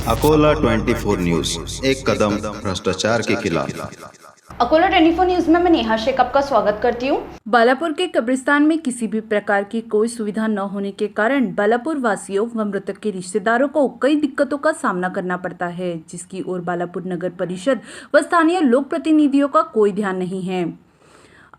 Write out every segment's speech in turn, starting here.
Akola 24 news, एक कदम भ्रष्टाचार के खिलाफ। अकोला 24 न्यूज में मैं नेहा शेख आपका स्वागत करती हूँ। बालापुर के कब्रिस्तान में किसी भी प्रकार की कोई सुविधा न होने के कारण बालापुर वासियों व मृतक के रिश्तेदारों को कई दिक्कतों का सामना करना पड़ता है, जिसकी ओर बालापुर नगर परिषद व स्थानीय लोक प्रतिनिधियों का कोई ध्यान नहीं है।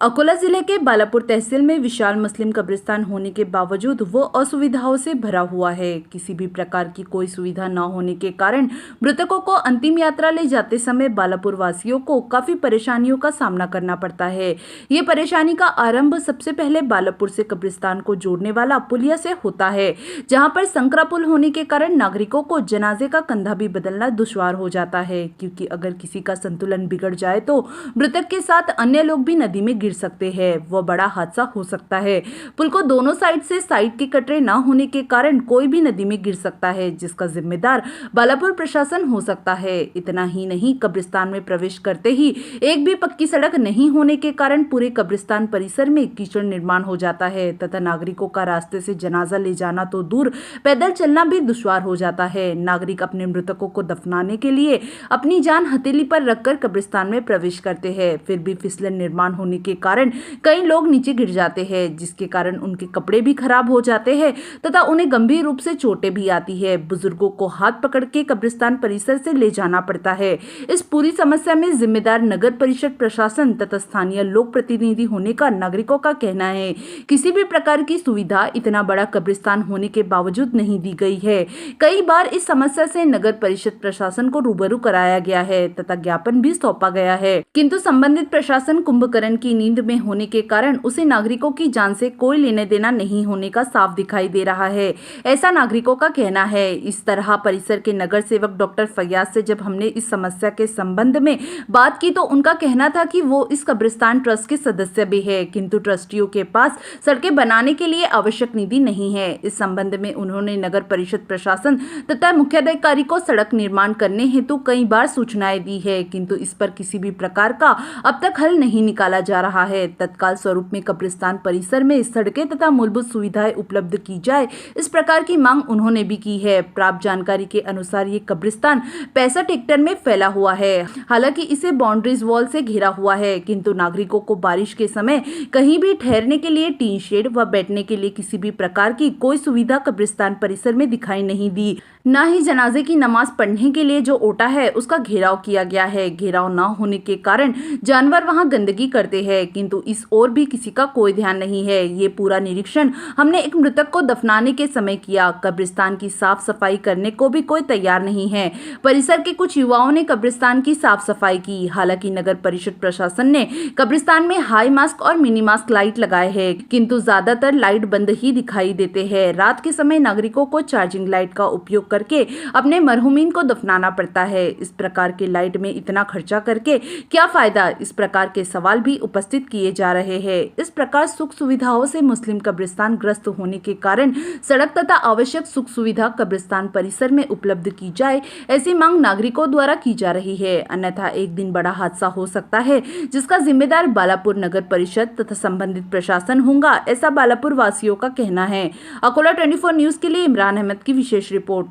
अकोला जिले के बालापुर तहसील में विशाल मुस्लिम कब्रिस्तान होने के बावजूद वो असुविधाओं से भरा हुआ है। किसी भी प्रकार की कोई सुविधा न होने के कारण मृतकों को अंतिम यात्रा ले जाते समय बालापुर वासियों को काफी परेशानियों का सामना करना पड़ता है। ये परेशानी का आरंभ सबसे पहले बालापुर से कब्रिस्तान को जोड़ने वाला पुलिया से होता है, जहाँ पर संकरा पुल होने के कारण नागरिकों को जनाजे का कंधा भी बदलना दुश्वार हो जाता है, क्योंकि अगर किसी का संतुलन बिगड़ जाए तो मृतक के साथ अन्य लोग भी नदी में सकते हैं, वो बड़ा हादसा हो सकता है। पुल को दोनों साइड से साइड के कटरे न होने के कारण कोई भी नदी में गिर सकता है, जिसका जिम्मेदार बालापुर प्रशासन हो सकता है। इतना ही नहीं, कब्रिस्तान में प्रवेश करते ही एक भी पक्की सड़क नहीं होने के कारण पूरे कब्रिस्तान परिसर में कीचड़ निर्माण हो जाता है तथा नागरिकों का रास्ते से जनाजा ले जाना तो दूर, पैदल चलना भी दुश्वार हो जाता है। नागरिक अपने मृतकों को दफनाने के लिए अपनी जान हथेली पर रखकर कब्रिस्तान में प्रवेश करते हैं, फिर भी फिसलन निर्माण होने के कारण कई लोग नीचे गिर जाते हैं, जिसके कारण उनके कपड़े भी खराब हो जाते हैं तथा उन्हें गंभीर रूप से चोटें भी आती है। बुजुर्गों को हाथ पकड़ के कब्रिस्तान परिसर से ले जाना पड़ता है। इस पूरी समस्या में जिम्मेदार नगर परिषद प्रशासन तथा स्थानीय लोक प्रतिनिधि होने का नागरिकों का कहना है। किसी भी प्रकार की सुविधा इतना बड़ा कब्रिस्तान होने के बावजूद नहीं दी गई है। कई बार इस समस्या से नगर परिषद प्रशासन को रूबरू कराया गया है तथा ज्ञापन भी सौंपा गया है, किंतु संबंधित प्रशासन कुंभकर्ण की नींद में होने के कारण उसे नागरिकों की जान से कोई लेने देना नहीं होने का साफ दिखाई दे रहा है, ऐसा नागरिकोों का कहना है। इस तरह परिसर के नगर सेवक डॉक्टर फैयाज से जब हमने इस समस्या के संबंध में बात की तो उनका कहना था कि वो इस कब्रिस्तान ट्रस्ट के सदस्य भी है, किंतु ट्रस्टियों के पास सड़कें बनाने के लिए आवश्यक निधि नहीं है। इस संबंध में उन्होंने नगर परिषद प्रशासन तथा मुख्याधिकारी को सड़क निर्माण करने हेतु कई बार सूचनाएं दी है, किंतु इस पर किसी भी प्रकार का अब तक हल नहीं निकाला जा रहा है। तत्काल स्वरूप में कब्रिस्तान परिसर में सड़कें तथा मूलभूत सुविधाएं उपलब्ध की जाए, इस प्रकार की मांग उन्होंने भी की है। प्राप्त जानकारी के अनुसार ये कब्रिस्तान 65 हेक्टेयर में फैला हुआ है। हालांकि इसे बाउंड्रीज वॉल से घिरा हुआ है, किंतु नागरिकों को बारिश के समय कहीं भी ठहरने के लिए टीन शेड व बैठने के लिए किसी भी प्रकार की कोई सुविधा कब्रिस्तान परिसर में दिखाई नहीं दी। न ही जनाजे की नमाज पढ़ने के लिए जो ओटा है उसका घेराव किया गया है। घेराव न होने के कारण जानवर वहां गंदगी करते हैं, किंतु इस ओर भी किसी का कोई ध्यान नहीं है। ये पूरा निरीक्षण हमने एक मृतक को दफनाने के समय किया। कब्रिस्तान की साफ सफाई करने को भी कोई तैयार नहीं है। परिसर के कुछ युवाओं ने कब्रिस्तान की साफ सफाई की। हालांकि नगर परिषद प्रशासन ने कब्रिस्तान में हाई मास्क और मिनी मास्क लाइट लगाए हैं, किंतु ज्यादातर लाइट बंद ही दिखाई देते हैं। रात के समय नागरिकों को चार्जिंग लाइट का उपयोग करके अपने मरहुमीन को दफनाना पड़ता है। इस प्रकार के लाइट में इतना खर्चा करके क्या फायदा, इस प्रकार के सवाल भी उपस्थित किए जा रहे हैं। इस प्रकार सुख सुविधाओं से मुस्लिम कब्रिस्तान ग्रस्त होने के कारण सड़क तथा आवश्यक सुख सुविधा कब्रिस्तान परिसर में उपलब्ध की जाए, ऐसी मांग नागरिकों द्वारा की जा रही है। अन्यथा एक दिन बड़ा हादसा हो सकता है, जिसका जिम्मेदार बालापुर नगर परिषद तथा संबंधित प्रशासन होगा, ऐसा बालापुर वासियों का कहना है। अकोला 24 न्यूज के लिए इमरान अहमद की विशेष रिपोर्ट।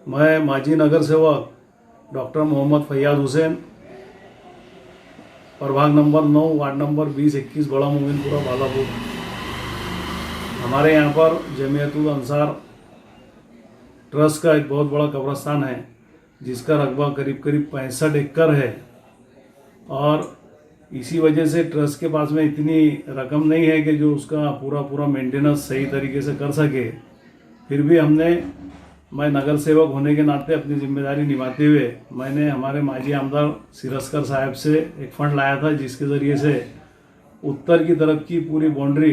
मैं माजी नगर सेवक डॉक्टर मोहम्मद फैयाज हुसैन, प्रभाग नंबर 9, वार्ड नंबर 20-21, बड़ा मोमिनपुरा, बालापुर। हमारे यहाँ पर जमीयतुल अंसार ट्रस्ट का एक बहुत बड़ा कब्रिस्तान है, जिसका रकबा करीब 65 एकड़ है, और इसी वजह से ट्रस्ट के पास में इतनी रकम नहीं है कि जो उसका पूरा मेंटेनेंस सही तरीके से कर सके। फिर भी मैं नगर सेवक होने के नाते अपनी जिम्मेदारी निभाते हुए मैंने हमारे माजी आमदार सिरस्कर साहब से एक फंड लाया था, जिसके ज़रिए से उत्तर की तरफ की पूरी बाउंड्री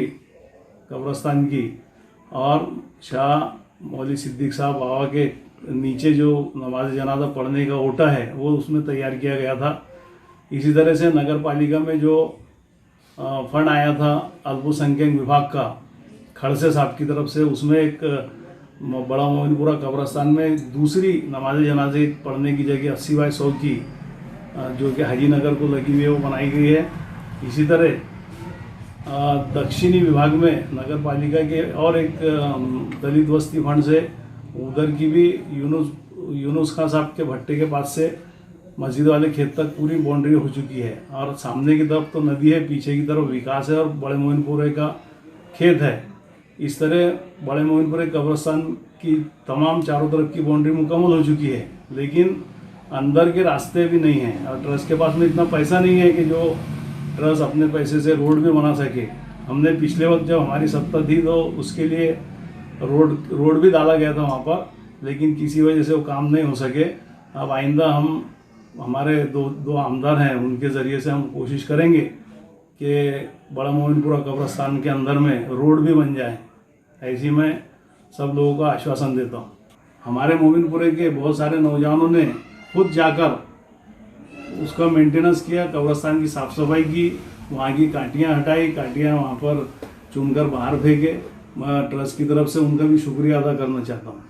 कब्रिस्तान की और शाह मौली सिद्दीक साहब बाबा के नीचे जो नमाज जनाजा पढ़ने का ओटा है वो उसमें तैयार किया गया था। इसी तरह से नगर पालिका में जो फंड आया था अल्पसंख्यक विभाग का खड़से साहब की तरफ से, उसमें एक बड़ा मोमिनपुरा कब्रिस्तान में दूसरी नमाज जनाजे पढ़ने की जगह 80/100 की जो कि हाजी नगर को लगी हुई है वो बनाई गई है। इसी तरह दक्षिणी विभाग में नगर पालिका के और एक दलित बस्ती फंड से उधर की भी यूनुस यूनुस खान साहब के भट्टे के पास से मस्जिद वाले खेत तक पूरी बाउंड्री हो चुकी है, और सामने की तरफ तो नदी है, पीछे की तरफ विकास है और बड़े मोमिनपुरे का खेत है। इस तरह बड़े मोमिनपुरे कब्रिस्तान की तमाम चारों तरफ की बाउंड्री मुकम्मल हो चुकी है, लेकिन अंदर के रास्ते भी नहीं हैं, और ट्रस्ट के पास में इतना पैसा नहीं है कि जो ट्रस्ट अपने पैसे से रोड भी बना सके। हमने पिछले वक्त जब हमारी सत्ता थी तो उसके लिए रोड भी डाला गया था वहाँ पर, लेकिन किसी वजह से वो काम नहीं हो सके। अब आइंदा हमारे दो आमदार हैं, उनके ज़रिए से हम कोशिश करेंगे कि बड़ा मोमिनपुरा कब्रिस्तान के अंदर में रोड भी बन जाए। ऐसी मैं सब लोगों को आश्वासन देता हूँ। हमारे मोमिनपुरे के बहुत सारे नौजवानों ने खुद जाकर उसका मेंटेनेंस किया, कब्रिस्तान की साफ़ सफाई की, वहाँ की कांटियाँ हटाई, कांटियाँ वहाँ पर चुनकर बाहर फेंके। मैं ट्रस्ट की तरफ से उनका भी शुक्रिया अदा करना चाहता हूँ।